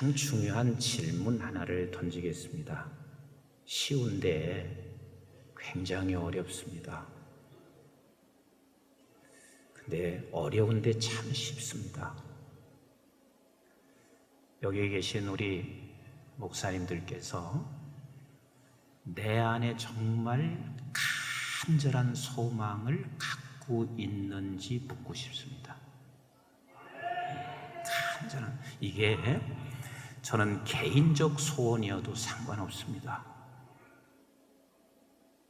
가장 중요한 질문 하나를 던지겠습니다. 쉬운데 굉장히 어렵습니다. 근데 어려운데 참 쉽습니다. 여기 계신 우리 목사님들께서 내 안에 정말 간절한 소망을 갖고 있는지 묻고 싶습니다. 간절한, 이게 저는 개인적 소원이어도 상관없습니다.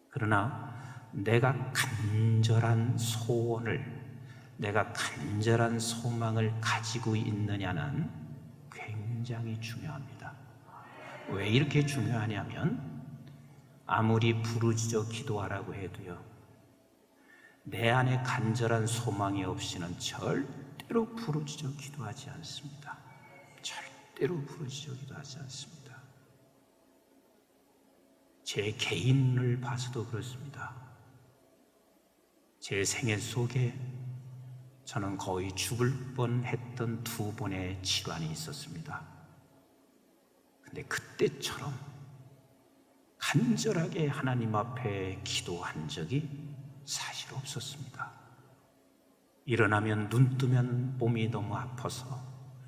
그러나 내가 간절한 소원을, 내가 간절한 소망을 가지고 있느냐는 굉장히 중요합니다. 왜 이렇게 중요하냐면 아무리 부르짖어 기도하라고 해도요, 내 안에 간절한 소망이 없이는 절대로 부르짖어 기도하지 않습니다. 절대로 부르짖어 기도하지 않습니다. 제 개인을 봐서도 그렇습니다. 제 생애 속에 저는 거의 죽을 뻔했던 2번의 질환이 있었습니다. 근데 그때처럼 간절하게 하나님 앞에 기도한 적이 사실 없었습니다. 일어나면 눈 뜨면 몸이 너무 아파서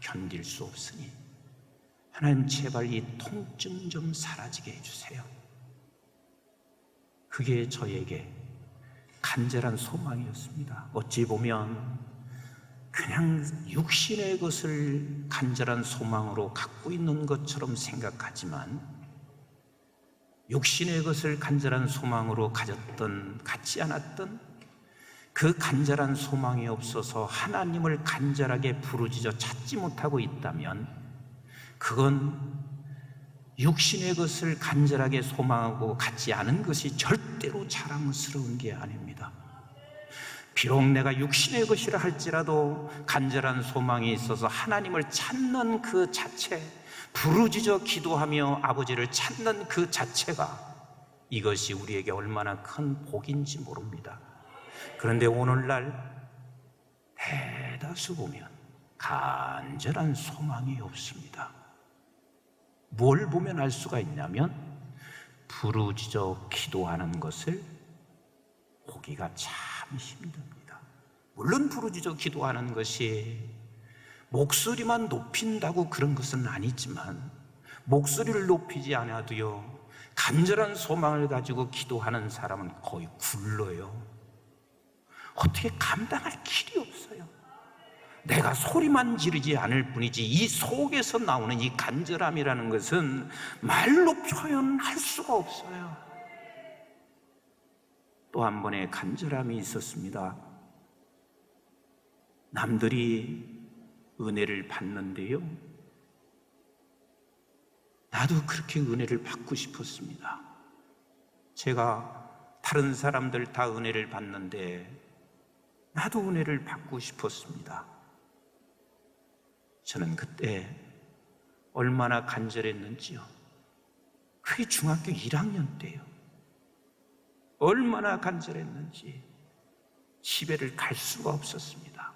견딜 수 없으니 하나님 제발 이 통증 좀 사라지게 해주세요. 그게 저에게 간절한 소망이었습니다. 어찌 보면 그냥 육신의 것을 간절한 소망으로 갖고 있는 것처럼 생각하지만 육신의 것을 간절한 소망으로 갖지 않았던 그 간절한 소망이 없어서 하나님을 간절하게 부르짖어 찾지 못하고 있다면 그건 육신의 것을 간절하게 소망하고 갖지 않은 것이 절대로 자랑스러운 게 아닙니다. 비록 내가 육신의 것이라 할지라도 간절한 소망이 있어서 하나님을 찾는 그 자체, 부르짖어 기도하며 아버지를 찾는 그 자체가 이것이 우리에게 얼마나 큰 복인지 모릅니다. 그런데 오늘날 대다수 보면 간절한 소망이 없습니다. 뭘 보면 알 수가 있냐면 부르짖어 기도하는 것을 보기가 참 힘듭니다. 물론 부르짖어 기도하는 것이 목소리만 높인다고 그런 것은 아니지만 목소리를 높이지 않아도요, 간절한 소망을 가지고 기도하는 사람은 거의 굴러요. 어떻게 감당할 길이 없어요. 내가 소리만 지르지 않을 뿐이지 이 속에서 나오는 이 간절함이라는 것은 말로 표현할 수가 없어요. 또 한 번의 간절함이 있었습니다. 남들이 은혜를 받는데요, 나도 그렇게 은혜를 받고 싶었습니다. 제가 다른 사람들 다 은혜를 받는데 나도 은혜를 받고 싶었습니다. 저는 그때 얼마나 간절했는지요. 그게 중학교 1학년 때요. 얼마나 간절했는지 집에를 갈 수가 없었습니다.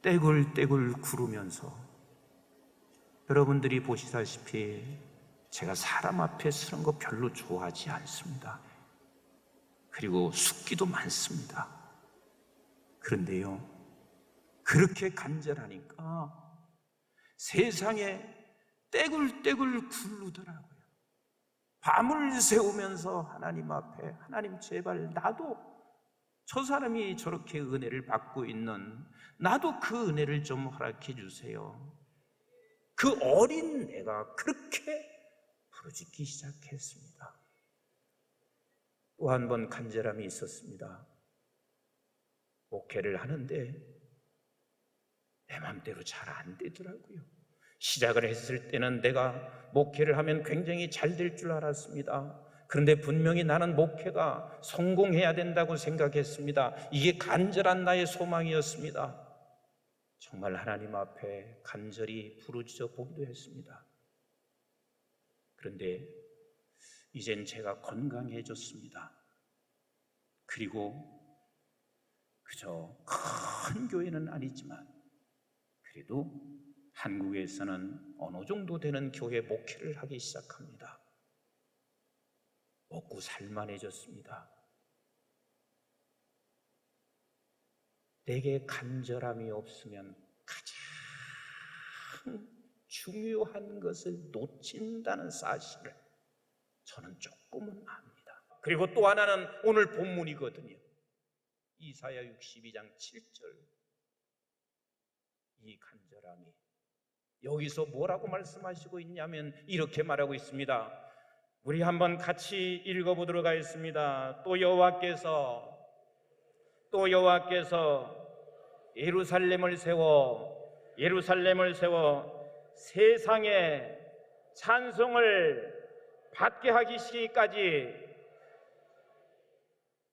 떼굴떼굴 구르면서, 여러분들이 보시다시피 제가 사람 앞에 서는 거 별로 좋아하지 않습니다. 그리고 숫기도 많습니다. 그런데요, 그렇게 간절하니까 세상에 떼굴떼굴 굴르더라고요. 밤을 새우면서 하나님 앞에, 하나님 제발 나도 저 사람이 저렇게 은혜를 받고 있는 나도 그 은혜를 좀 허락해 주세요. 그 어린 내가 그렇게 부르짖기 시작했습니다. 또 한 번 간절함이 있었습니다. 목회를 하는데 내 맘대로 잘 안 되더라고요. 시작을 했을 때는 내가 목회를 하면 굉장히 잘 될 줄 알았습니다. 그런데 분명히 나는 목회가 성공해야 된다고 생각했습니다. 이게 간절한 나의 소망이었습니다. 정말 하나님 앞에 간절히 부르짖어 보기도 했습니다. 그런데 이젠 제가 건강해졌습니다. 그리고 그저 큰 교회는 아니지만 그래도 한국에서는 어느 정도 되는 교회 목회를 하기 시작합니다. 먹고 살만해졌습니다. 내게 간절함이 없으면 가장 중요한 것을 놓친다는 사실을 저는 조금은 압니다. 그리고 또 하나는 오늘 본문이거든요. 이사야 62장 7절. 이 간절함이 여기서 뭐라고 말씀하시고 있냐면 이렇게 말하고 있습니다. 우리 한번 같이 읽어보도록 하겠습니다. 또 여호와께서 예루살렘을 세워 세상에 찬송을 받게 하시기까지.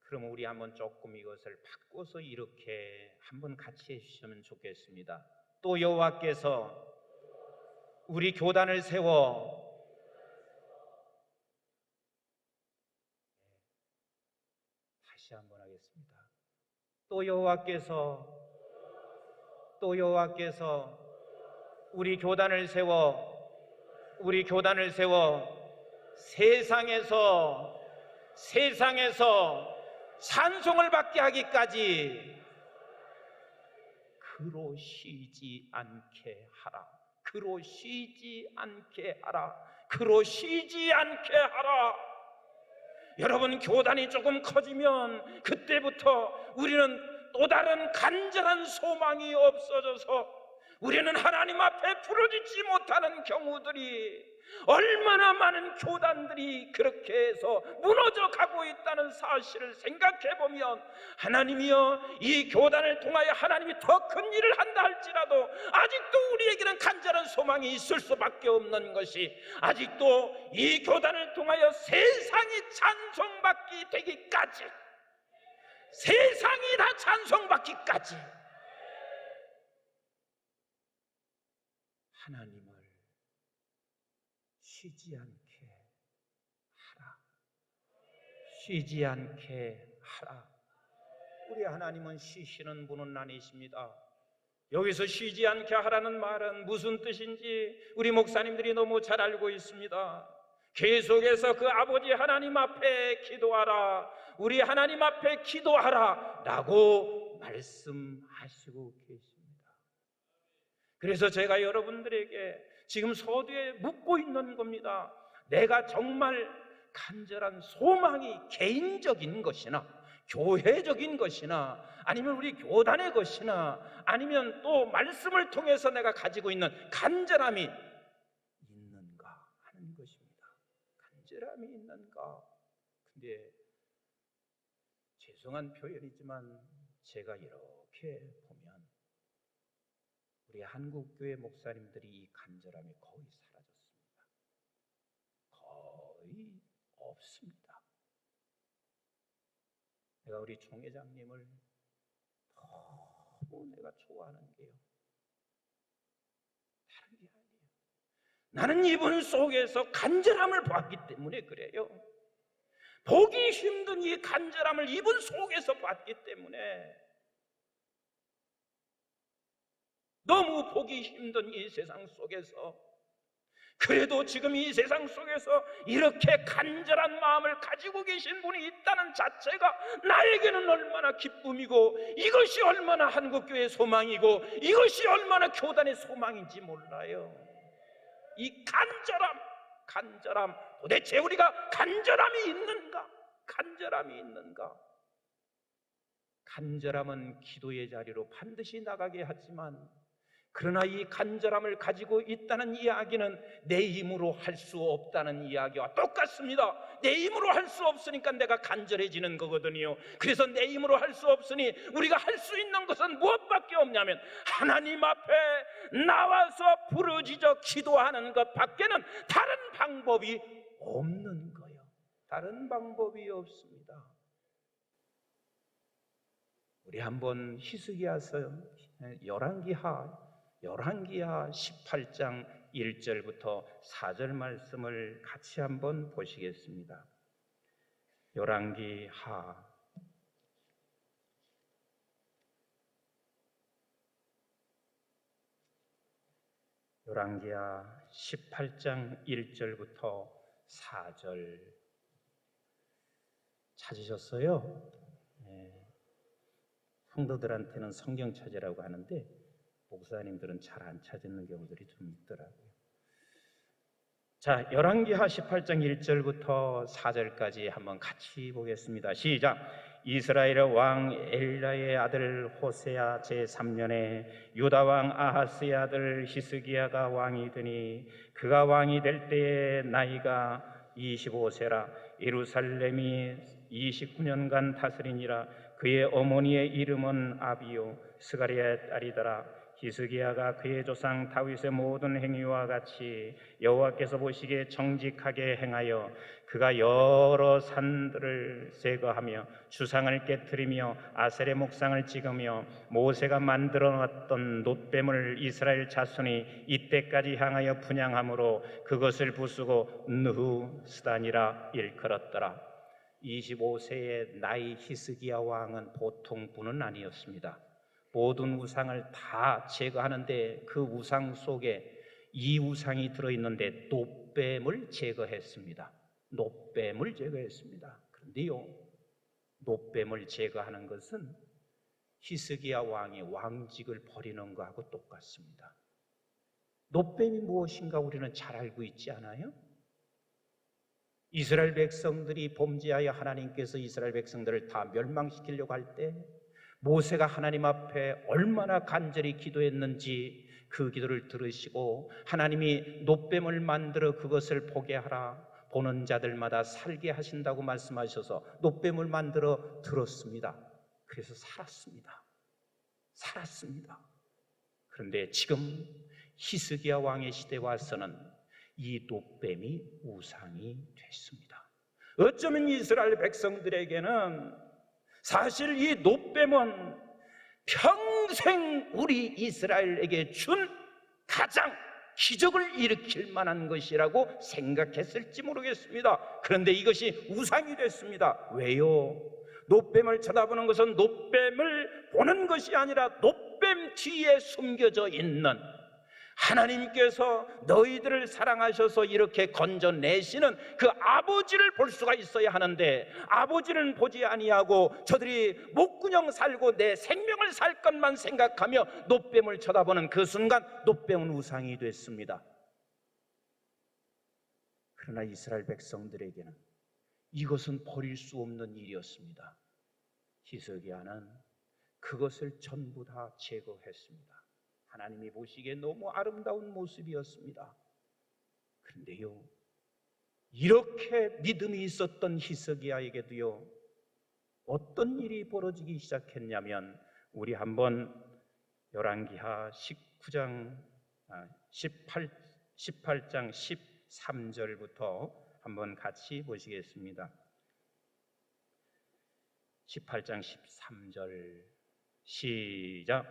그럼 우리 한번 조금 이것을 바꿔서 이렇게 한번 같이 해주시면 좋겠습니다. 또 여호와께서 우리 교단을 세워 다시 한번 하겠습니다. 또 여호와께서 우리 교단을 세워 세상에서 찬송을 받게 하기까지 그로 쉬지 않게 하라. 여러분, 교단이 조금 커지면 그때부터 우리는 또 다른 간절한 소망이 없어져서 우리는 하나님 앞에 부르짖지 못하는 경우들이, 얼마나 많은 교단들이 그렇게 해서 무너져 가고 있다는 사실을 생각해 보면, 하나님이여, 이 교단을 통하여 하나님이 더 큰 일을 한다 할지라도 아직도 우리에게는 간절한 소망이 있을 수밖에 없는 것이, 아직도 이 교단을 통하여 세상이 찬송받기 되기까지, 세상이 다 찬송받기까지 하나님을 쉬지 않게 하라. 우리 하나님은 쉬시는 분은 아니십니다. 여기서 쉬지 않게 하라는 말은 무슨 뜻인지 우리 목사님들이 너무 잘 알고 있습니다. 계속해서 그 아버지 하나님 앞에 기도하라, 우리 하나님 앞에 기도하라 라고 말씀하시고 계십니다. 그래서 제가 여러분들에게 지금 서두에 묻고 있는 겁니다. 내가 정말 간절한 소망이 개인적인 것이나 교회적인 것이나 아니면 우리 교단의 것이나 아니면 또 말씀을 통해서 내가 가지고 있는 간절함이 있는가 하는 것입니다. 간절함이 있는가. 근데 죄송한 표현이지만 제가 이렇게 보면 우리 한국교회 목사님들이 이 간절함이 거의 사라졌습니다. 거의 없습니다. 내가 우리 총회장님을 너무 내가 좋아하는 게요, 다른 게 아니에요. 나는 이분 속에서 간절함을 봤기 때문에 그래요. 보기 힘든 이 간절함을 이분 속에서 봤기 때문에, 너무 보기 힘든 이 세상 속에서 그래도 지금 이 세상 속에서 이렇게 간절한 마음을 가지고 계신 분이 있다는 자체가 나에게는 얼마나 기쁨이고, 이것이 얼마나 한국교회의 소망이고, 이것이 얼마나 교단의 소망인지 몰라요. 이 간절함, 도대체 우리가 간절함이 있는가? 간절함은 기도의 자리로 반드시 나가게 하지만, 그러나 이 간절함을 가지고 있다는 이야기는 내 힘으로 할 수 없다는 이야기와 똑같습니다. 내 힘으로 할 수 없으니까 내가 간절해지는 거거든요. 그래서 내 힘으로 할 수 없으니 우리가 할 수 있는 것은 무엇밖에 없냐면 하나님 앞에 나와서 부르짖어 기도하는 것 밖에는 다른 방법이 없는 거예요. 다른 방법이 없습니다. 우리 한번 히스기야서 열왕기하 18장 1절부터 4절 말씀을 같이 한번 보시겠습니다. 열왕기하 열왕기하 18장 1절부터 4절 찾으셨어요? 네. 성도들한테는 성경 찾으라고 하는데 목사님들은 잘 안 찾는 경우들이 좀 있더라고요. 자, 열왕기하 18장 1절부터 4절까지 한번 같이 보겠습니다. 시작. 이스라엘의 왕 엘라의 아들 호세아 제3년에 유다 왕 아하스의 아들 히스기야가 왕이 되니 그가 왕이 될 때에 나이가 25세라. 예루살렘이 29년간 다스리니라. 그의 어머니의 이름은 아비요 스가랴의 딸이더라. 히스기야가 그의 조상 다윗의 모든 행위와 같이 여호와께서 보시기에 정직하게 행하여 그가 여러 산들을 제거하며 주상을 깨뜨리며 아셀의 목상을 찍으며 모세가 만들어 놨던 놋뱀을 이스라엘 자손이 이때까지 향하여 분향함으로 그것을 부수고 느후스단이라 일컬었더라. 25세의 나이 히스기야 왕은 보통 분은 아니었습니다. 모든 우상을 다 제거하는데 그 우상 속에 이 우상이 들어있는데 놋뱀을 제거했습니다. 놋뱀을 제거했습니다. 그런데요, 놋뱀을 제거하는 것은 히스기야 왕의 왕직을 버리는 것하고 똑같습니다. 놋뱀이 무엇인가 우리는 잘 알고 있지 않아요? 이스라엘 백성들이 범죄하여 하나님께서 이스라엘 백성들을 다 멸망시키려고 할 때 모세가 하나님 앞에 얼마나 간절히 기도했는지 그 기도를 들으시고 하나님이 놋뱀을 만들어 그것을 보게 하라, 보는 자들마다 살게 하신다고 말씀하셔서 놋뱀을 만들어 들었습니다. 그래서 살았습니다. 그런데 지금 히스기야 왕의 시대에 와서는 이 놋뱀이 우상이 됐습니다. 어쩌면 이스라엘 백성들에게는 사실 이 놋뱀은 평생 우리 이스라엘에게 준 가장 기적을 일으킬 만한 것이라고 생각했을지 모르겠습니다. 그런데 이것이 우상이 됐습니다. 왜요? 놋뱀을 쳐다보는 것은 놋뱀을 보는 것이 아니라 놋뱀 뒤에 숨겨져 있는 하나님께서 너희들을 사랑하셔서 이렇게 건져내시는 그 아버지를 볼 수가 있어야 하는데 아버지는 보지 아니하고 저들이 목구녕 살고 내 생명을 살 것만 생각하며 놋뱀을 쳐다보는 그 순간 놋뱀은 우상이 됐습니다. 그러나 이스라엘 백성들에게는 이것은 버릴 수 없는 일이었습니다. 히스기야는 그것을 전부 다 제거했습니다. 하나님이 보시기에 너무 아름다운 모습이었습니다. 그런데요, 이렇게 믿음이 있었던 히스기야에게도요, 어떤 일이 벌어지기 시작했냐면 우리 한번 열왕기하 18장 13절부터 한번 같이 보시겠습니다. 18장 13절 시작.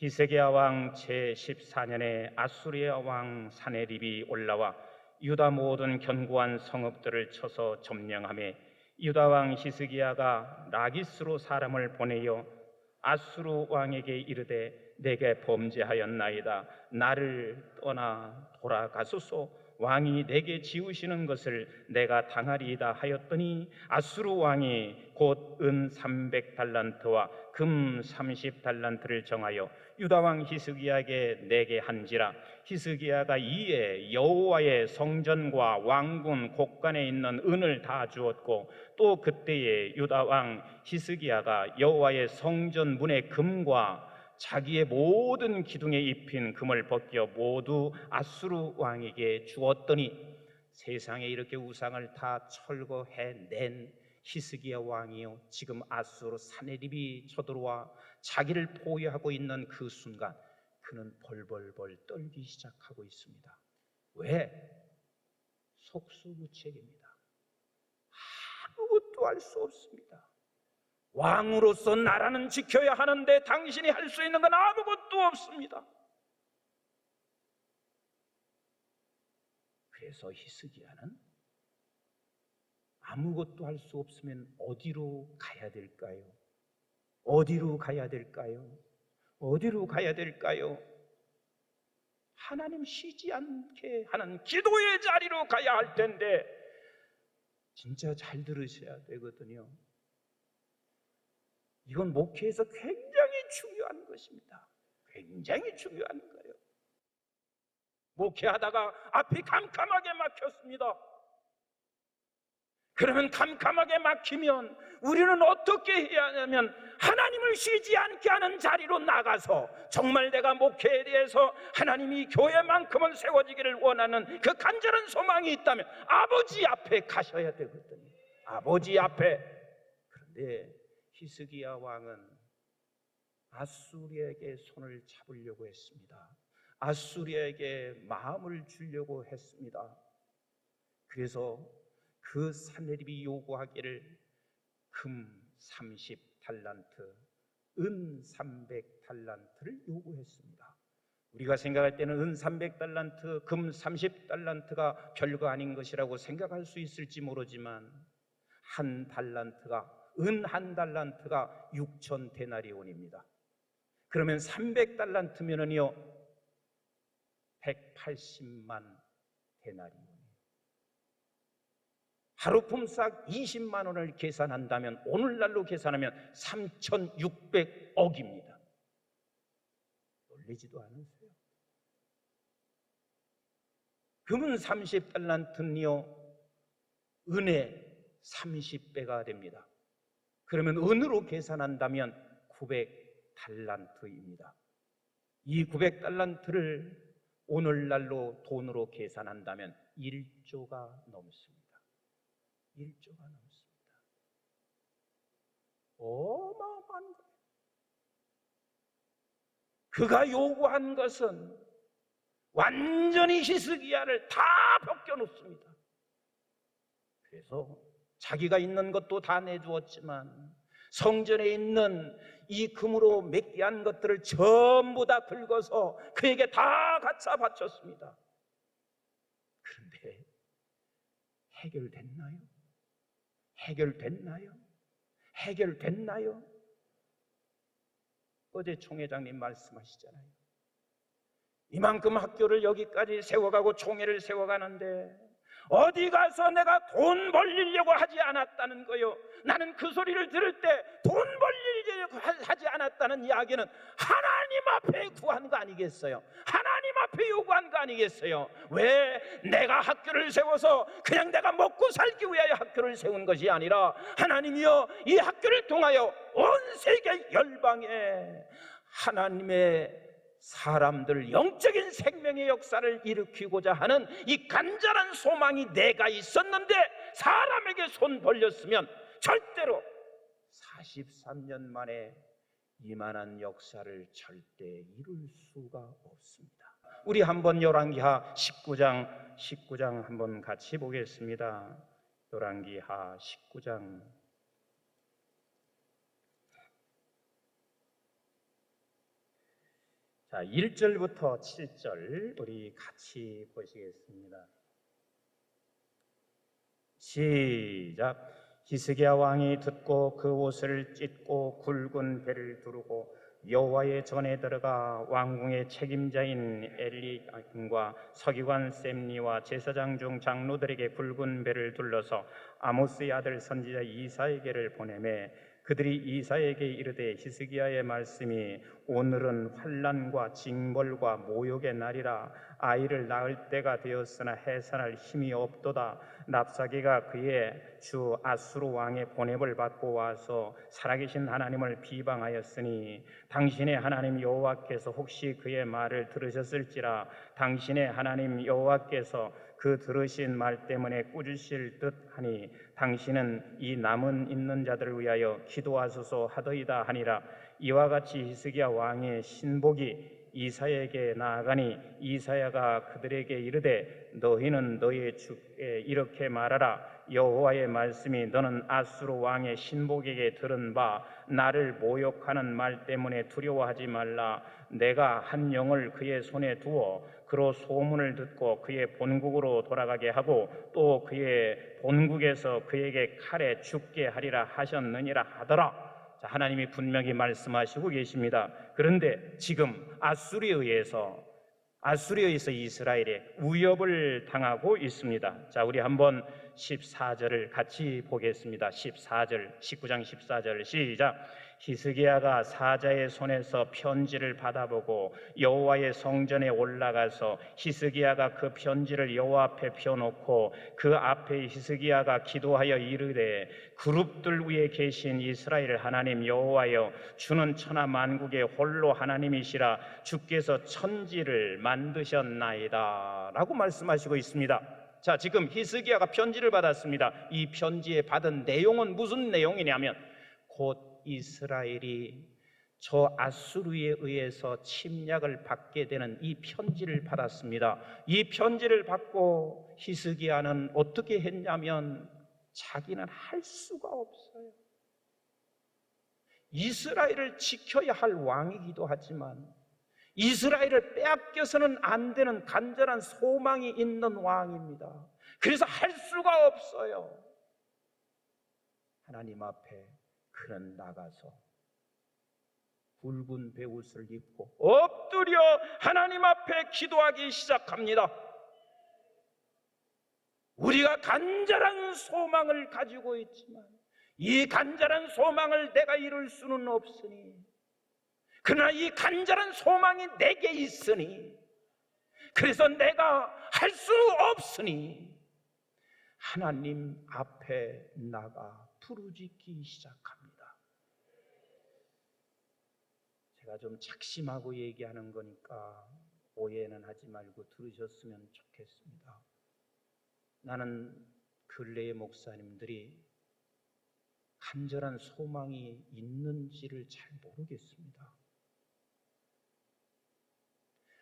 히스기야 왕 제14년에 아수리아 왕 사네립이 올라와 유다 모든 견고한 성읍들을 쳐서 점령하며 유다 왕 히스기야가 라기스로 사람을 보내어 아수르 왕에게 이르되 내게 범죄하였나이다. 나를 떠나 돌아가소서. 왕이 내게 지우시는 것을 내가 당하리이다 하였더니 아수르 왕이 곧 은 300달란트와 금 30달란트를 정하여 유다 왕 히스기야에게 내게 한지라. 히스기야가 이에 여호와의 성전과 왕궁 곳간에 있는 은을 다 주었고 또 그때에 유다 왕 히스기야가 여호와의 성전 문의 금과 자기의 모든 기둥에 입힌 금을 벗겨 모두 아수르 왕에게 주었더니 세상에 이렇게 우상을 다 철거해낸 히스기야 왕이요, 지금 아수르 사네립이 쳐들어와 자기를 포위하고 있는 그 순간 그는 벌벌벌 떨기 시작하고 있습니다. 왜? 속수무책입니다. 아무것도 할 수 없습니다. 왕으로서 나라는 지켜야 하는데 당신이 할 수 있는 건 아무것도 없습니다. 그래서 히스기야는 아무것도 할 수 없으면 어디로 가야 될까요? 어디로 가야 될까요? 어디로 가야 될까요? 하나님 쉬지 않게 하는 기도의 자리로 가야 할 텐데, 진짜 잘 들으셔야 되거든요. 이건 목회에서 굉장히 중요한 것입니다. 굉장히 중요한 거예요. 목회하다가 앞이 캄캄하게 막혔습니다. 그러면 캄캄하게 막히면 우리는 어떻게 해야 하냐면, 하나님을 쉬지 않게 하는 자리로 나가서 정말 내가 목회에 대해서 하나님이 교회만큼은 세워지기를 원하는 그 간절한 소망이 있다면 아버지 앞에 가셔야 되거든요. 아버지 앞에. 그런데 히스기야 왕은 아수리에게 손을 잡으려고 했습니다. 아수리에게 마음을 주려고 했습니다. 그래서 그 산헤립이 요구하기를 금 30달란트, 은 300달란트를 요구했습니다. 우리가 생각할 때는 은 300달란트, 금 30달란트가 별거 아닌 것이라고 생각할 수 있을지 모르지만, 한 달란트가, 은 한 달란트가 6천 데나리온입니다. 그러면 300달란트면은요 180만 데나리온. 하루 품삯 20만 원을 계산한다면, 오늘날로 계산하면 3,600억입니다. 놀리지도 않으세요? 금은 30달란트는요 은의 30배가 됩니다. 그러면 은으로 계산한다면 900달란트입니다. 이 900달란트를 오늘날로 돈으로 계산한다면 1조가 넘습니다. 1조가 넘습니다. 어마어마한 거예요. 그가 요구한 것은 완전히 히스기야를 다 벗겨놓습니다. 그래서 자기가 있는 것도 다 내주었지만 성전에 있는 이 금으로 맺기한 것들을 전부 다 긁어서 그에게 다 갖다 바쳤습니다. 그런데 해결됐나요? 해결됐나요? 해결됐나요? 어제 총회장님 말씀하시잖아요. 이만큼 학교를 여기까지 세워가고 총회를 세워가는데 어디 가서 내가 돈 벌리려고 하지 않았다는 거요. 나는 그 소리를 들을 때 돈 벌리려고 하지 않았다는 이야기는 하나님 앞에 구한 거 아니겠어요? 하나님 앞에 요구한 거 아니겠어요? 왜 내가 학교를 세워서 그냥 내가 먹고 살기 위하여 학교를 세운 것이 아니라, 하나님이여 이 학교를 통하여 온 세계 열방에 하나님의 사람들 영적인 생명의 역사를 일으키고자 하는 이 간절한 소망이 내가 있었는데, 사람에게 손 벌렸으면 절대로 43년 만에 이만한 역사를 절대 이룰 수가 없습니다. 우리 한번 열왕기하 19장 한번 같이 보겠습니다. 열왕기하 19장. 자, 1절부터 7절 우리 같이 보시겠습니다. 시작. 히스기야 왕이 듣고 그 옷을 찢고 굵은 배를 두르고 여호와의 전에 들어가 왕궁의 책임자인 엘리야김과 서기관 셈니와 제사장 중 장로들에게 굵은 배를 둘러서 아모스의 아들 선지자 이사에게를 보내매, 그들이 이사에게 이르되 히스기야의 말씀이 오늘은 환난과 징벌과 모욕의 날이라. 아이를 낳을 때가 되었으나 해산할 힘이 없도다. 랍사게가 그의 주 아수르 왕의 보냄을 받고 와서 살아계신 하나님을 비방하였으니, 당신의 하나님 여호와께서 혹시 그의 말을 들으셨을지라. 당신의 하나님 여호와께서 그 들으신 말 때문에 꾸짖으실 듯하니, 당신은 이 남은 있는 자들을 위하여 기도하소서 하더이다 하니라. 이와 같이 히스기야 왕의 신복이 이사야에게 나아가니, 이사야가 그들에게 이르되 너희는 너희 주께 이렇게 말하라. 여호와의 말씀이 너는 아수르 왕의 신복에게 들은 바 나를 모욕하는 말 때문에 두려워하지 말라. 내가 한 영을 그의 손에 두어 그로 소문을 듣고 그의 본국으로 돌아가게 하고 또 그의 본국에서 그에게 칼에 죽게 하리라 하셨느니라 하더라. 자, 하나님이 분명히 말씀하시고 계십니다. 그런데 지금 아수르에 의해서 아수리에 의해서 이스라엘에 위협을 당하고 있습니다. 자, 우리 한번 14절을 같이 보겠습니다. 14절, 19장 14절 시작. 히스기야가 사자의 손에서 편지를 받아보고 여호와의 성전에 올라가서 히스기야가 그 편지를 여호와 앞에 펴놓고 그 앞에 히스기야가 기도하여 이르되 그룹들 위에 계신 이스라엘 하나님 여호와여, 주는 천하 만국의 홀로 하나님이시라. 주께서 천지를 만드셨나이다 라고 말씀하시고 있습니다. 자, 지금 히스기야가 편지를 받았습니다. 이 편지에 받은 내용은 무슨 내용이냐면 곧 이스라엘이 저 아수르에 의해서 침략을 받게 되는 이 편지를 받았습니다. 이 편지를 받고 히스기야는 어떻게 했냐면 자기는 할 수가 없어요. 이스라엘을 지켜야 할 왕이기도 하지만 이스라엘을 빼앗겨서는 안 되는 간절한 소망이 있는 왕입니다. 그래서 할 수가 없어요. 하나님 앞에 그는 나가서 굵은 베옷을 입고 엎드려 하나님 앞에 기도하기 시작합니다. 우리가 간절한 소망을 가지고 있지만 이 간절한 소망을 내가 이룰 수는 없으니, 그러나 이 간절한 소망이 내게 있으니, 그래서 내가 할 수 없으니 하나님 앞에 나가 부르짖기 시작합니다. 제가 좀 작심하고 얘기하는 거니까 오해는 하지 말고 들으셨으면 좋겠습니다. 나는 근래의 목사님들이 간절한 소망이 있는지를 잘 모르겠습니다.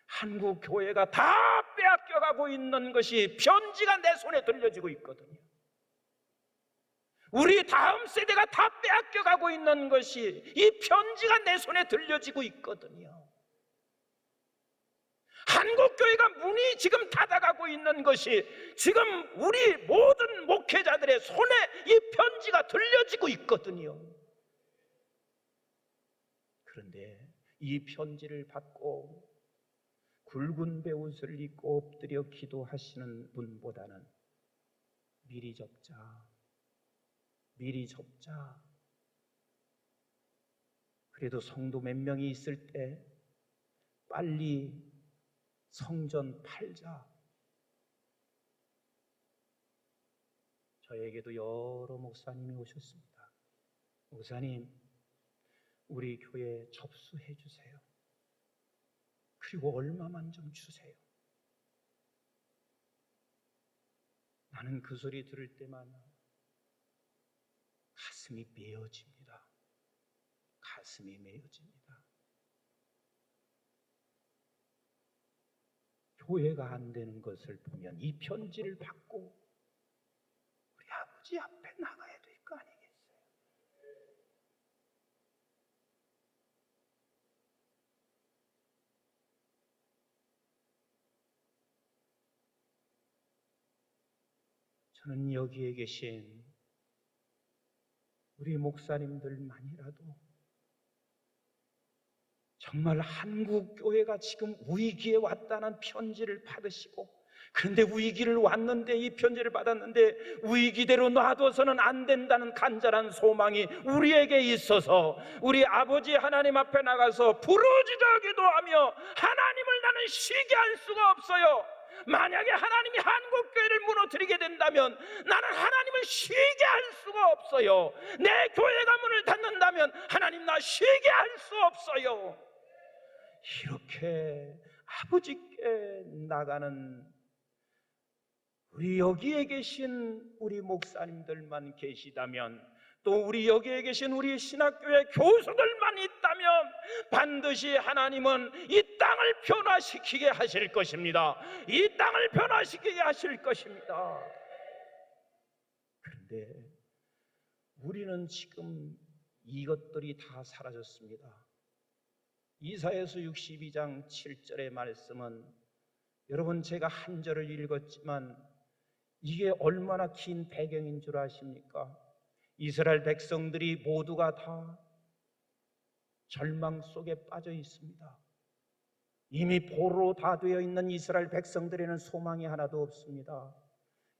한국 교회가 다 빼앗겨가고 있는 것이 편지가 내 손에 들려지고 있거든요. 우리 다음 세대가 다 빼앗겨가고 있는 것이 이 편지가 내 손에 들려지고 있거든요. 한국교회가 문이 지금 닫아가고 있는 것이 지금 우리 모든 목회자들의 손에 이 편지가 들려지고 있거든요. 그런데 이 편지를 받고 굵은 베옷을 입고 엎드려 기도하시는 분보다는 미리 접자, 미리 접자. 그래도 성도 몇 명이 있을 때 빨리 성전 팔자. 저에게도 여러 목사님이 오셨습니다. 목사님, 우리 교회 접수해 주세요. 그리고 얼마만 좀 주세요. 나는 그 소리 들을 때마다 가슴이 메어집니다. 가슴이 메어집니다. 교회가 안 되는 것을 보면 이 편지를 받고 우리 아버지 앞에 나가야 될 거 아니겠어요? 저는 여기에 계신 우리 목사님들만이라도 정말 한국 교회가 지금 위기에 왔다는 편지를 받으시고, 그런데 위기를 왔는데 이 편지를 받았는데 위기대로 놔둬서는 안 된다는 간절한 소망이 우리에게 있어서 우리 아버지 하나님 앞에 나가서 부르짖어 기도하며 하나님을 나는 쉬게 할 수가 없어요. 만약에 하나님이 한국교회를 무너뜨리게 된다면 나는 하나님을 쉬게 할 수가 없어요. 내 교회가 문을 닫는다면 하나님 나 쉬게 할 수 없어요. 이렇게 아버지께 나가는 우리 여기에 계신 우리 목사님들만 계시다면, 또 우리 여기에 계신 우리 신학교의 교수들만 있다면 반드시 하나님은 이 땅을 변화시키게 하실 것입니다. 이 땅을 변화시키게 하실 것입니다. 그런데 우리는 지금 이것들이 다 사라졌습니다. 이사야서 62장 7절의 말씀은, 여러분 제가 한 절을 읽었지만 이게 얼마나 긴 배경인 줄 아십니까? 이스라엘 백성들이 모두가 다 절망 속에 빠져 있습니다. 이미 포로로 다 되어 있는 이스라엘 백성들에는 소망이 하나도 없습니다.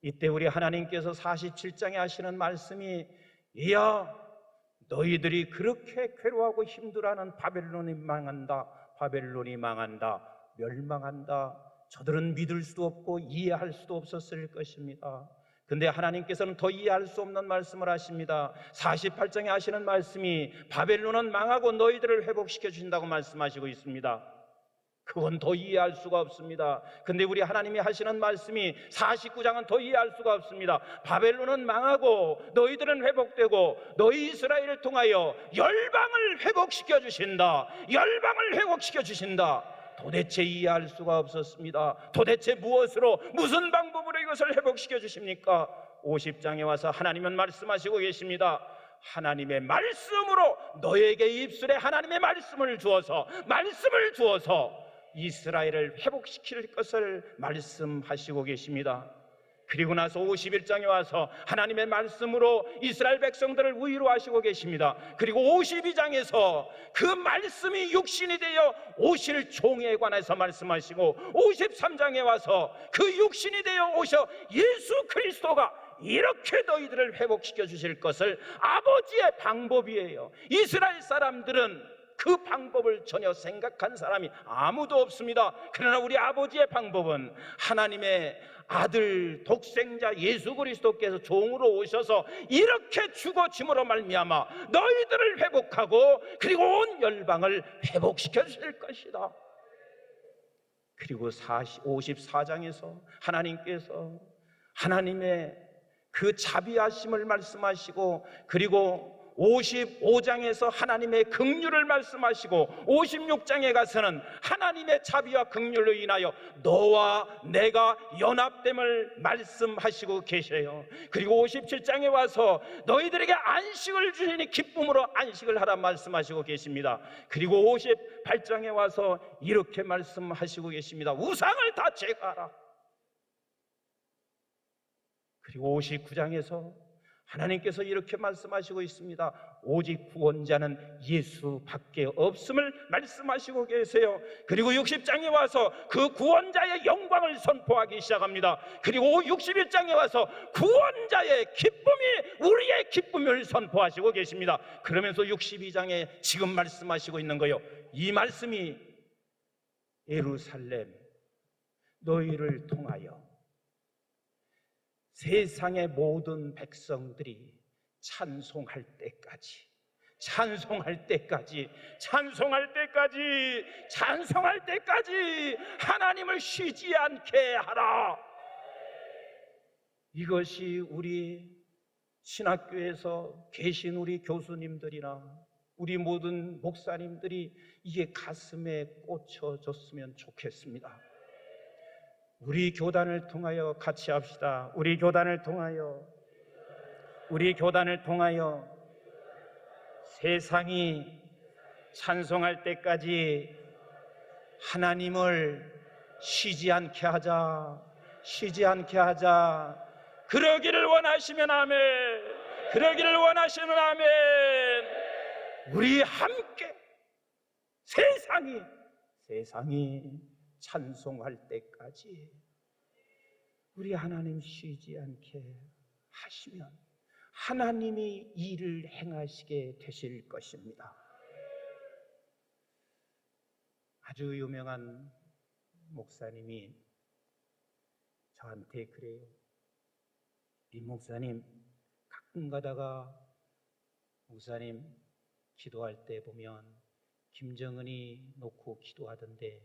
이때 우리 하나님께서 47장에 하시는 말씀이, 이야 너희들이 그렇게 괴로워하고 힘들어하는 바벨론이 망한다, 바벨론이 망한다, 멸망한다. 저들은 믿을 수도 없고 이해할 수도 없었을 것입니다. 근데 하나님께서는 더 이해할 수 없는 말씀을 하십니다. 48장에 하시는 말씀이 바벨론은 망하고 너희들을 회복시켜 주신다고 말씀하시고 있습니다. 그건 더 이해할 수가 없습니다. 근데 우리 하나님이 하시는 말씀이 49장은 더 이해할 수가 없습니다. 바벨론은 망하고 너희들은 회복되고 너희 이스라엘을 통하여 열방을 회복시켜 주신다, 열방을 회복시켜 주신다. 도대체 이해할 수가 없었습니다. 도대체 무엇으로, 무슨 방법으로 이것을 회복시켜 주십니까? 50장에 와서 하나님은 말씀하시고 계십니다. 하나님의 말씀으로 너에게 입술에 하나님의 말씀을 주어서 이스라엘을 회복시킬 것을 말씀하시고 계십니다. 그리고 나서 51장에 와서 하나님의 말씀으로 이스라엘 백성들을 위로하시고 계십니다. 그리고 52장에서 그 말씀이 육신이 되어 오실 종에 관해서 말씀하시고, 53장에 와서 그 육신이 되어 오셔 예수 그리스도가 이렇게 너희들을 회복시켜 주실 것을, 아버지의 방법이에요. 이스라엘 사람들은 그 방법을 전혀 생각한 사람이 아무도 없습니다. 그러나 우리 아버지의 방법은 하나님의 아들 독생자 예수 그리스도께서 종으로 오셔서 이렇게 죽어짐으로 말미암아 너희들을 회복하고 그리고 온 열방을 회복시켜 주실 것이다. 그리고 54장에서 하나님께서 하나님의 그 자비하심을 말씀하시고, 그리고 55장에서 하나님의 긍휼을 말씀하시고, 56장에 가서는 하나님의 자비와 긍휼로 인하여 너와 내가 연합됨을 말씀하시고 계셔요. 그리고 57장에 와서 너희들에게 안식을 주시니 기쁨으로 안식을 하라 말씀하시고 계십니다. 그리고 58장에 와서 이렇게 말씀하시고 계십니다. 우상을 다 제거하라. 그리고 59장에서 하나님께서 이렇게 말씀하시고 있습니다. 오직 구원자는 예수밖에 없음을 말씀하시고 계세요. 그리고 60장에 와서 그 구원자의 영광을 선포하기 시작합니다. 그리고 61장에 와서 구원자의 기쁨이 우리의 기쁨을 선포하시고 계십니다. 그러면서 62장에 지금 말씀하시고 있는 거예요. 이 말씀이 예루살렘 너희를 통하여 세상의 모든 백성들이 찬송할 때까지 하나님을 쉬지 않게 하라. 이것이 우리 신학교에서 계신 우리 교수님들이나 우리 모든 목사님들이 이게 가슴에 꽂혀졌으면 좋겠습니다. 우리 교단을 통하여 같이 합시다. 우리 교단을 통하여 세상이 찬송할 때까지 하나님을 쉬지 않게 하자. 그러기를 원하시면 아멘. 우리 함께 세상이 찬송할 때까지 우리 하나님 쉬지 않게 하시면 하나님이 일을 행하시게 되실 것입니다. 아주 유명한 목사님이 저한테 그래요. 임 목사님, 가끔 가다가 목사님 기도할 때 보면 김정은이 놓고 기도하던데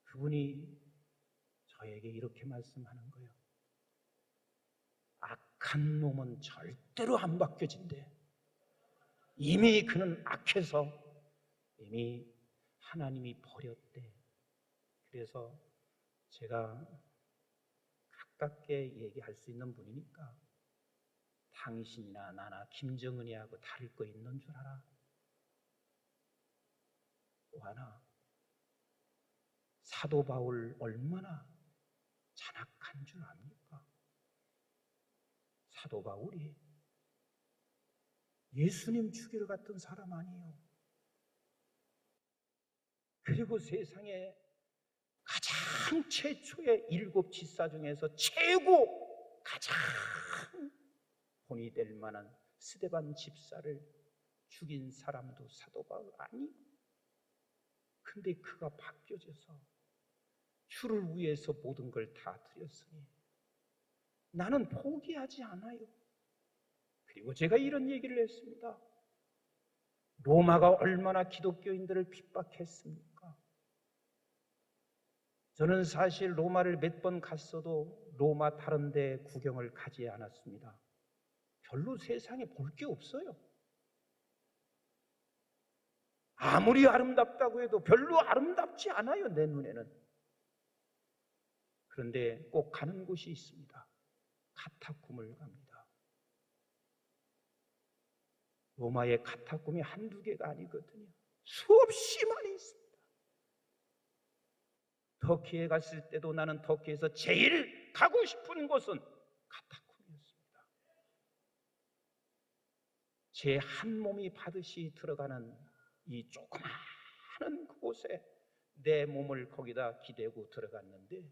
그분이 저에게 이렇게 말씀하는 거예요. 악한 놈은 절대로 안 바뀌어진대. 이미 그는 악해서 이미 하나님이 버렸대. 그래서 제가 가깝게 얘기할 수 있는 분이니까 당신이나 나나 김정은이하고 다를 거 있는 줄 알아. 또 하나, 사도 바울 얼마나 잔악한 줄 압니까? 사도 바울이 예수님 죽이러 갔던 사람 아니에요. 그리고 세상에 가장 최초의 7 지사 중에서 최고 가장 본이 될 만한 스데반 집사를 죽인 사람도 사도 바울 아니고, 근데 그가 바뀌어져서 주를 위해서 모든 걸 다 드렸으니 나는 포기하지 않아요. 그리고 제가 이런 얘기를 했습니다. 로마가 얼마나 기독교인들을 핍박했습니까? 저는 사실 로마를 몇 번 갔어도 로마 다른 데 구경을 가지 않았습니다. 별로 세상에 볼 게 없어요. 아무리 아름답다고 해도 별로 아름답지 않아요, 내 눈에는. 그런데 꼭 가는 곳이 있습니다. 카타콤을 갑니다. 로마의 카타콤이 한두 개가 아니거든요. 수없이 많이 있습니다. 터키에 갔을 때도 나는 터키에서 제일 가고 싶은 곳은 카타콤이었습니다. 제 한 몸이 받으시 들어가는 이 조그마한 그곳에 내 몸을 거기다 기대고 들어갔는데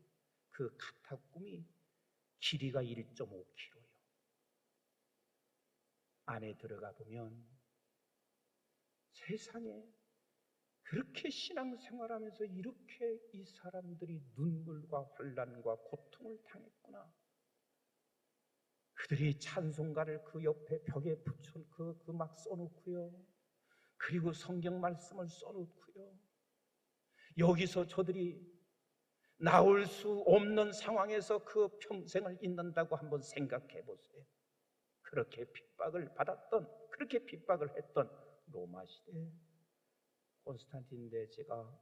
그 카타콤이 길이가 1.5km예요. 안에 들어가 보면 세상에 그렇게 신앙생활하면서 이렇게 이 사람들이 눈물과 환난과 고통을 당했구나. 그들이 찬송가를 그 옆에 벽에 붙여 그 막 써놓고요. 그리고 성경 말씀을 써놓고요. 여기서 저들이 나올 수 없는 상황에서 그 평생을 있는다고 한번 생각해 보세요. 그렇게 핍박을 받았던, 그렇게 핍박을 했던 로마 시대 콘스탄틴 대제가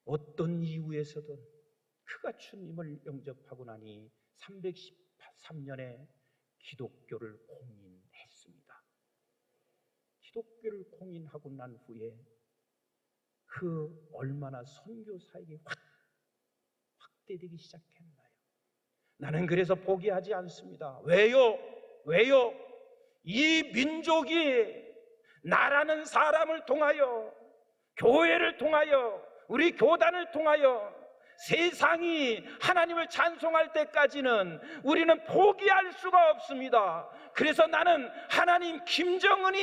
어떤 이유에서든 그가 주님을 영접하고 나니 313년에 기독교를 공인했습니다. 기독교를 공인하고 난 후에 그 얼마나 선교 사역이 확대되기 시작했나요? 나는 그래서 포기하지 않습니다. 왜요? 이 민족이 나라는 사람을 통하여, 교회를 통하여, 우리 교단을 통하여 세상이 하나님을 찬송할 때까지는 우리는 포기할 수가 없습니다. 그래서 나는 하나님, 김정은이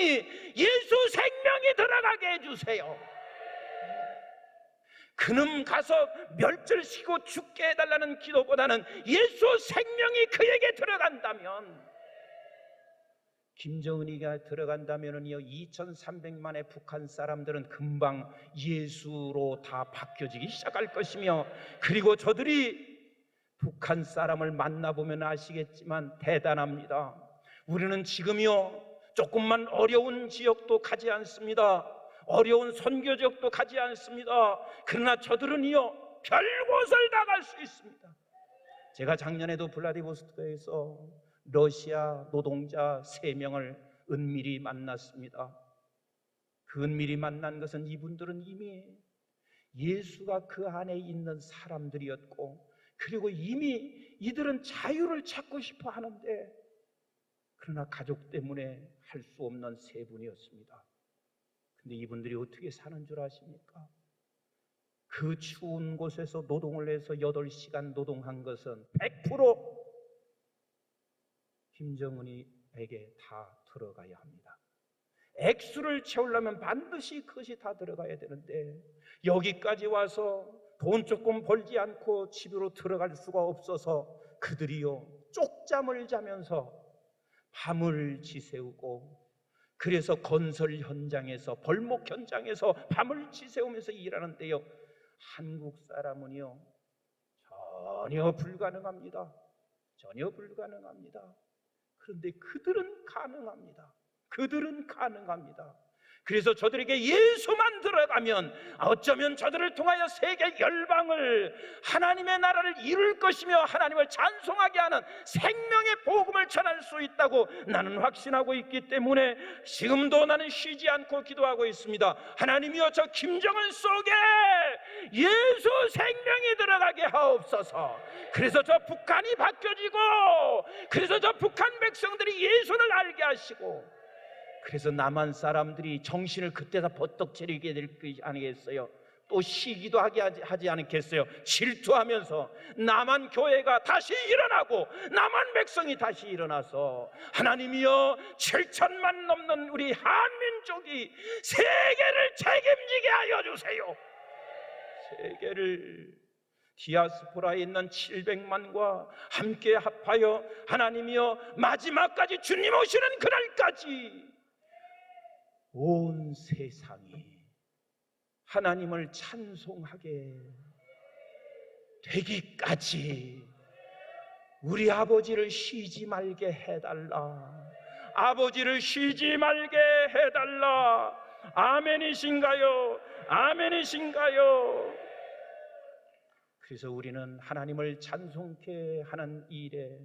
예수 생명이 들어가게 해주세요. 그놈 가서 멸절시키고 죽게 해달라는 기도보다는 예수 생명이 그에게 들어간다면, 김정은이가 들어간다면요 2300만의 북한 사람들은 금방 예수로 다 바뀌어지기 시작할 것이며, 그리고 저들이 북한 사람을 만나보면 아시겠지만 대단합니다. 우리는 지금요 조금만 어려운 지역도 가지 않습니다. 어려운 선교 지역도 가지 않습니다. 그러나 저들은요 별곳을 다 갈 수 있습니다. 제가 작년에도 블라디보스토크에서 러시아 노동자 3명을 은밀히 만났습니다. 그 은밀히 만난 것은 이분들은 이미 예수가 그 안에 있는 사람들이었고, 그리고 이미 이들은 자유를 찾고 싶어 하는데, 그러나 가족 때문에 할 수 없는 3분이었습니다. 근데 이분들이 어떻게 사는 줄 아십니까? 그 추운 곳에서 노동을 해서 8시간 노동한 것은 100% 김정은이에게 다 들어가야 합니다. 액수를 채우려면 반드시 그것이 다 들어가야 되는데, 여기까지 와서 돈 조금 벌지 않고 집으로 들어갈 수가 없어서 그들이요 쪽잠을 자면서 밤을 지새우고, 그래서 건설 현장에서, 벌목 현장에서 밤을 지새우면서 일하는데요, 한국 사람은요 전혀 불가능합니다. 전혀 불가능합니다. 그런데 그들은 가능합니다. 그들은 가능합니다. 그래서 저들에게 예수만 들어가면 어쩌면 저들을 통하여 세계 열방을 하나님의 나라를 이룰 것이며 하나님을 찬송하게 하는 생명의 복음을 전할 수 있다고 나는 확신하고 있기 때문에 지금도 나는 쉬지 않고 기도하고 있습니다. 하나님이여, 저 김정은 속에 예수 생명이 들어가게 하옵소서. 그래서 저 북한이 바뀌어지고, 그래서 저 북한 백성들이 예수를 알게 하시고, 그래서 남한 사람들이 정신을 그때 다 버떡 차리게 될 것이 아니겠어요? 또 시기도 하지 않겠어요? 질투하면서 남한 교회가 다시 일어나고 남한 백성이 다시 일어나서 하나님이여 7천만 넘는 우리 한민족이 세계를 책임지게 하여 주세요. 세계를 디아스포라에 있는 700만과 함께 합하여 하나님이여 마지막까지 주님 오시는 그날까지 온 세상이 하나님을 찬송하게 되기까지 우리 아버지를 쉬지 말게 해달라. 아버지를 쉬지 말게 해달라. 아멘이신가요? 아멘이신가요? 그래서 우리는 하나님을 찬송케 하는 일에,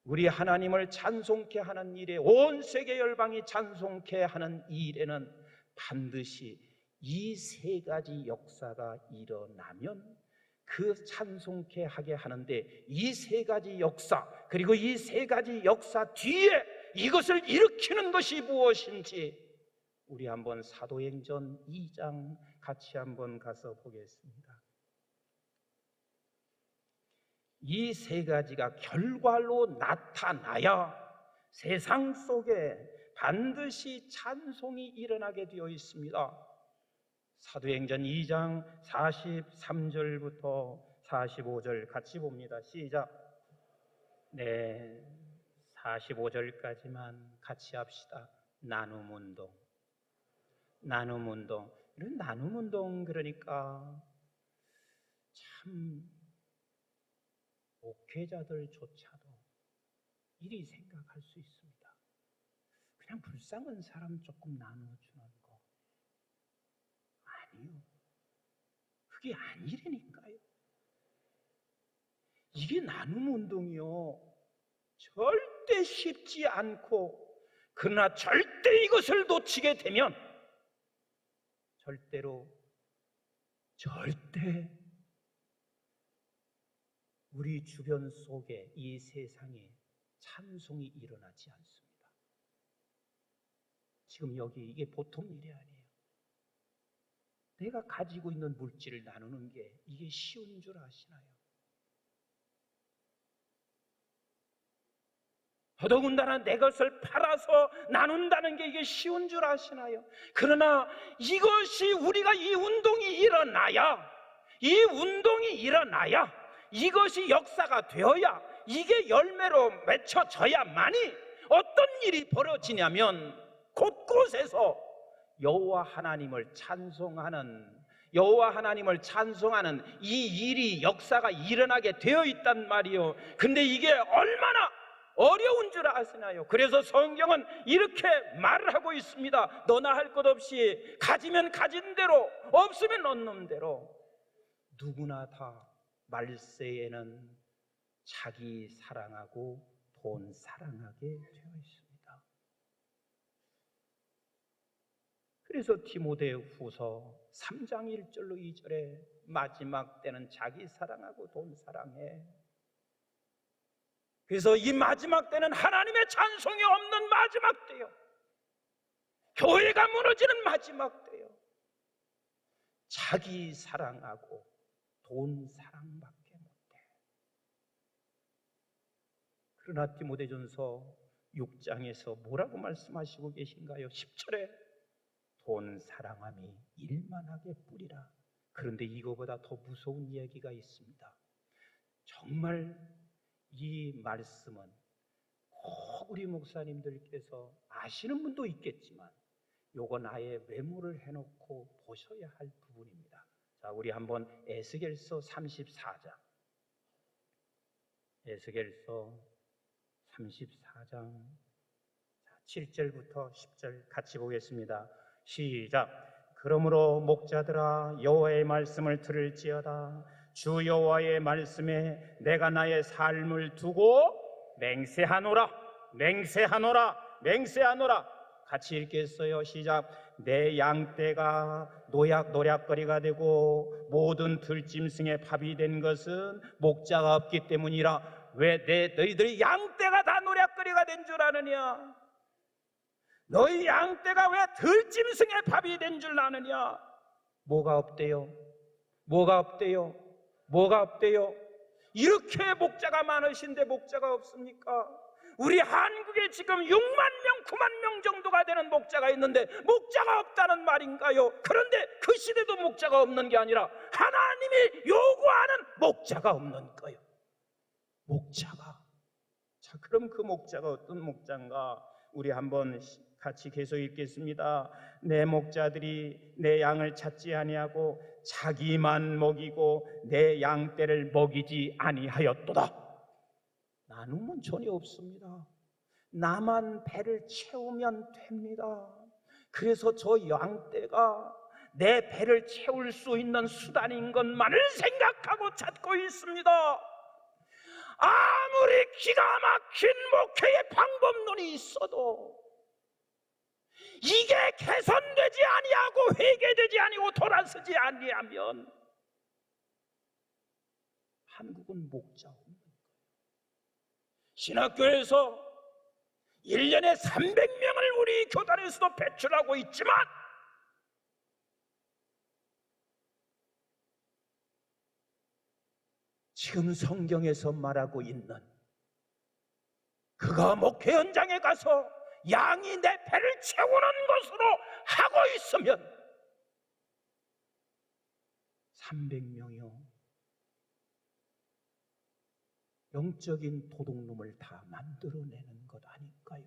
우리 하나님을 찬송케 하는 일에, 온 세계 열방이 찬송케 하는 일에는 반드시 이 세 가지 역사가 일어나면 그 찬송케 하게 하는데, 이 세 가지 역사, 그리고 이 세 가지 역사 뒤에 이것을 일으키는 것이 무엇인지 우리 한번 사도행전 2장 같이 한번 가서 보겠습니다. 이 세 가지가 결과로 나타나야 세상 속에 반드시 찬송이 일어나게 되어 있습니다. 사도행전 2장 43절부터 45절 같이 봅니다. 시작. 네, 45절까지만 같이 합시다. 나눔운동. 나눔운동. 이런 나눔운동, 그러니까 참 목회자들조차도 이리 생각할 수 있습니다. 그냥 불쌍한 사람 조금 나눠주는 거 아니요, 그게 아니라니까요. 이게 나눔운동이요, 절대 쉽지 않고, 그러나 절대 이것을 놓치게 되면 절대 우리 주변 속에, 이 세상에 찬송이 일어나지 않습니다. 지금 여기 이게 보통 일이 아니에요. 내가 가지고 있는 물질을 나누는 게 이게 쉬운 줄 아시나요? 더더군다나 내 것을 팔아서 나눈다는 게 이게 쉬운 줄 아시나요? 그러나 이것이, 우리가 이 운동이 일어나야, 이것이 역사가 되어야, 이게 열매로 맺혀져야만이 어떤 일이 벌어지냐면, 곳곳에서 여호와 하나님을 찬송하는 이 일이, 역사가 일어나게 되어 있단 말이요. 근데 이게 얼마나 어려운 줄 아시나요? 그래서 성경은 이렇게 말을 하고 있습니다. 너나 할 것 없이 가지면 가진 대로, 없으면 없는 대로 누구나 다 말세에는 자기 사랑하고 돈 사랑하게 되어 있습니다. 그래서 디모데후서 3장 1절로 2절에 마지막 때는 자기 사랑하고 돈 사랑해. 그래서 이 마지막 때는 하나님의 찬송이 없는 마지막 때요, 교회가 무너지는 마지막 때요, 자기 사랑하고 돈 사랑밖에 못해. 그러나 디모데전서 6장에서 뭐라고 말씀하시고 계신가요? 10절에 돈 사랑함이 일만하게 뿌리라. 그런데 이거보다 더 무서운 이야기가 있습니다. 정말 이 말씀은 꼭 우리 목사님들께서 아시는 분도 있겠지만 요건 아예 메모를 해놓고 보셔야 할 부분입니다. 자, 우리 한번 에스겔서 34장, 에스겔서 34장 7절부터 10절 같이 보겠습니다. 시작. 그러므로 목자들아, 여호와의 말씀을 들을지어다. 주 여호와의 말씀에 내가 나의 삶을 두고 맹세하노라. 같이 읽겠어요. 시작. 내 양떼가 노략거리가 되고 모든 들짐승의 밥이 된 것은 목자가 없기 때문이라. 왜 너희들이 양떼가 다 노략거리가 된 줄 아느냐? 너희 양떼가 왜 들짐승의 밥이 된 줄 아느냐? 뭐가 없대요? 뭐가 없대요? 뭐가 없대요? 이렇게 목자가 많으신데 목자가 없습니까? 우리 한국에 지금 6만 명, 9만 명 정도가 되는 목자가 있는데 목자가 없다는 말인가요? 그런데 그 시대도 목자가 없는 게 아니라 하나님이 요구하는 목자가 없는 거예요. 목자가. 자, 그럼 그 목자가 어떤 목자인가? 우리 한번 같이 계속 읽겠습니다. 내 목자들이 내 양을 찾지 아니하고 자기만 먹이고 내 양떼를 먹이지 아니하였도다. 나눔은 전혀 없습니다. 나만 배를 채우면 됩니다. 그래서 저 양떼가 내 배를 채울 수 있는 수단인 것만을 생각하고 찾고 있습니다. 아무리 기가 막힌 목회의 방법론이 있어도 이게 개선되지 아니하고 회개되지 아니고 돌아서지 아니하면 한국은 목자 없는 거예요. 신학교에서 1년에 300명을 우리 교단에서도 배출하고 있지만 지금 성경에서 말하고 있는 그가 목회 현장에 가서 양이 내 배를 채우는 것으로 하고 있으면 300명이요 영적인 도둑놈을 다 만들어내는 것 아닐까요?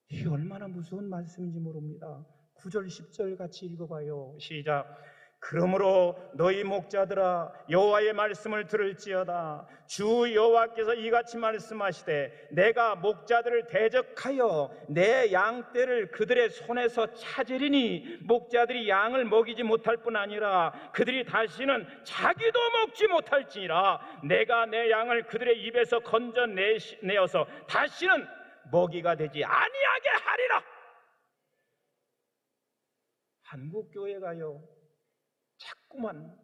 이게 얼마나 무서운 말씀인지 모릅니다. 9절 10절 같이 읽어봐요. 시작. 그러므로 너희 목자들아 여호와의 말씀을 들을지어다. 주 여호와께서 이같이 말씀하시되 내가 목자들을 대적하여 내 양떼를 그들의 손에서 찾으리니 목자들이 양을 먹이지 못할 뿐 아니라 그들이 다시는 자기도 먹지 못할지니라. 내가 내 양을 그들의 입에서 건져내어서 다시는 먹이가 되지 아니하게 하리라. 한국교회가요 자꾸만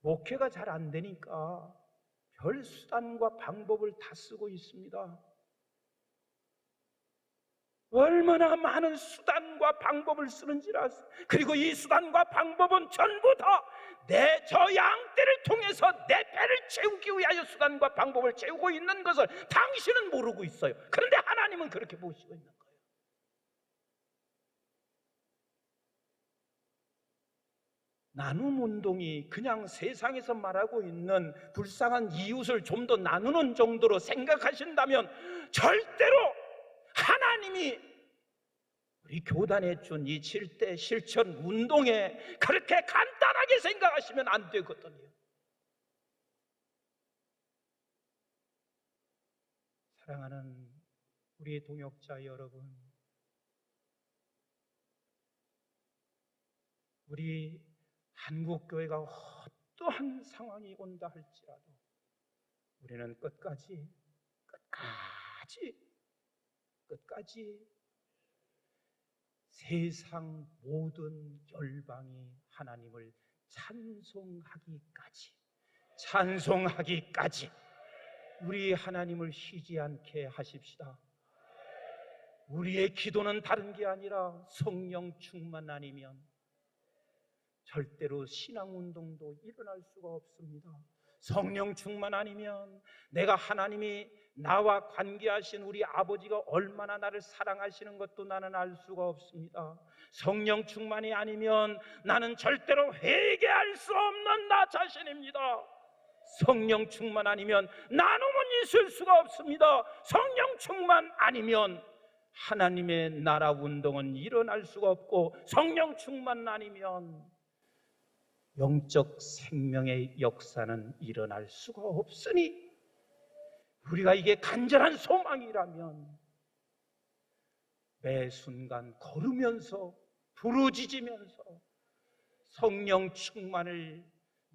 목회가 잘 안 되니까 별 수단과 방법을 다 쓰고 있습니다. 얼마나 많은 수단과 방법을 쓰는지 아세요? 그리고 이 수단과 방법은 전부 다 내 저 양떼를 통해서 내 배를 채우기 위하여 수단과 방법을 채우고 있는 것을 당신은 모르고 있어요. 그런데 하나님은 그렇게 보시고 있는 거예요. 나눔 운동이 그냥 세상에서 말하고 있는 불쌍한 이웃을 좀 더 나누는 정도로 생각하신다면 절대로 하나님이 우리 교단에 준 이 7대 실천 운동에 그렇게 간단하게 생각하시면 안 되거든요. 사랑하는 우리 동역자 여러분, 우리 한국교회가 어떠한 상황이 온다 할지라도 우리는 끝까지 세상 모든 열방이 하나님을 찬송하기까지 우리 하나님을 쉬지 않게 하십시다. 우리의 기도는 다른 게 아니라 성령 충만 아니면 절대로 신앙운동도 일어날 수가 없습니다. 성령 충만 아니면 내가 하나님이 나와 관계하신 우리 아버지가 얼마나 나를 사랑하시는 것도 나는 알 수가 없습니다. 성령 충만이 아니면 나는 절대로 회개할 수 없는 나 자신입니다. 성령 충만 아니면 나눔은 있을 수가 없습니다. 성령 충만 아니면 하나님의 나라 운동은 일어날 수가 없고 성령 충만 아니면 영적 생명의 역사는 일어날 수가 없으니 우리가 이게 간절한 소망이라면 매 순간 걸으면서 부르짖으면서 성령 충만을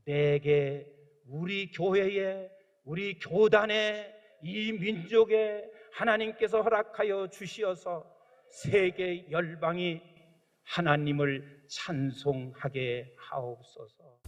내게 우리 교회에 우리 교단에 이 민족에 하나님께서 허락하여 주시어서 세계 열방이 하나님을 찬송하게 하옵소서.